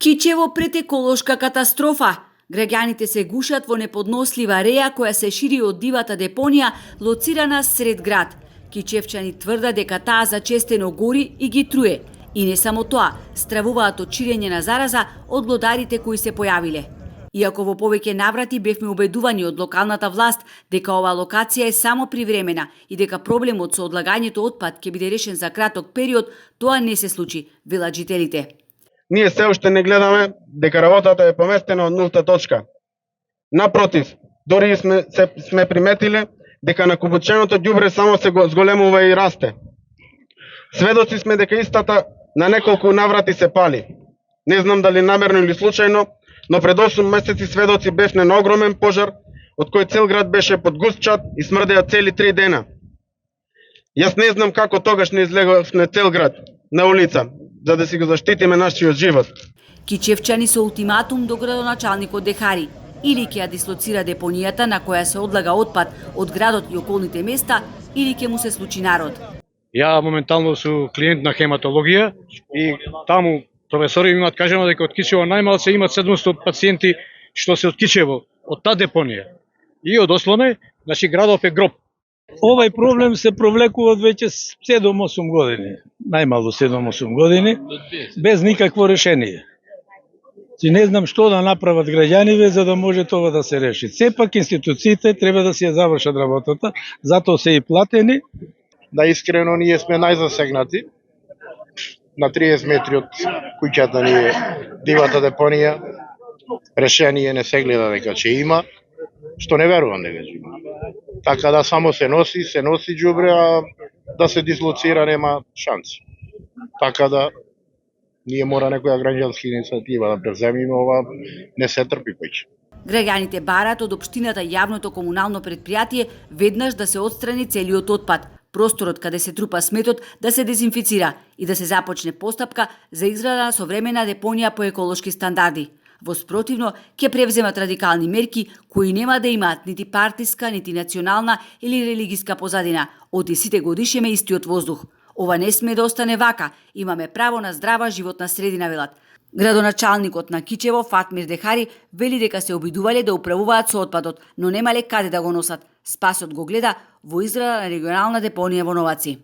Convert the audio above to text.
Кичево пред еколошка катастрофа. Граѓаните се гушат во неподнослива реја која се шири од дивата депонија, лоцирана сред град. Кичевчани тврдат дека таа зачестено гори и ги труе. И не само тоа, стравуваат од ширење на зараза од лодарите кои се појавиле. Иако во повеќе наврати бевме убедувани од локалната власт дека оваа локација е само привремена и дека проблемот со одлагањето отпад ќе биде решен за краток период, тоа не се случи, велат жителите. Ние се уште не гледаме дека работата е поместена од нулта точка. Напротив, дори сме приметиле дека накупученото ѓубре само се зголемува и расте. Сведоци сме дека истата на неколку наврати се пали. Не знам дали намерно или случајно, но пред 8 месеци сведоци бевме на огромен пожар, од кој цел град беше под густ чад и смрдеа цели 3 дена. Јас не знам како тогаш не излеговме цел град на улица, за да си го заштитиме нашиот живот. Кичевчани со ултиматум до градоначалникот Дехари. Или ќе ја дислоцира депонијата на која се одлага отпад од градот и околните места, или ќе му се случи народ. Ја моментално сум клиент на хематологија и таму професори имаат кажано дека од Кичево најмалце имат 700 пациенти што се од Кичево, од таа депонија. И од Ослоне, значи градов е гроб. Овај проблем се провлекува од веќе 7-8 години, најмало 7-8 години, без никакво решение. Ти не знам што да направат граѓаниве за да може тоа да се реши. Сепак институциите треба да си ја завршат работата, затоа се и платени. Да, искрено ние сме најзасегнати. На 30 метри од куќата ни е дивата депонија. Решение не се гледа дека ќе има, што не верувам дека ќе има. Така да само се носи ѓубре, а да се дислоцира нема шанси. Така да ние мора некоја граѓанска иницијатива да преземиме, ова не се трпи повеќе. Граѓаните бараат од општината јавното комунално претпријатие веднаш да се отстрани целиот отпад, просторот каде се трупа сметот да се дезинфицира и да се започне постапка за изграда на современа депонија по еколошки стандарди. Во спротивно, ќе превземат радикални мерки кои нема да имаат нити партиска, нити национална или религиска позадина, оти сите го дишеме истиот воздух. Ова не сме да остане вака, имаме право на здрава животна средина, велат. Градоначалникот на Кичево, Фатмир Дехари, вели дека се обидувале да управуваат со отпадот, но немале каде да го носат. Спасот го гледа во изграда на регионална депонија во Новаци.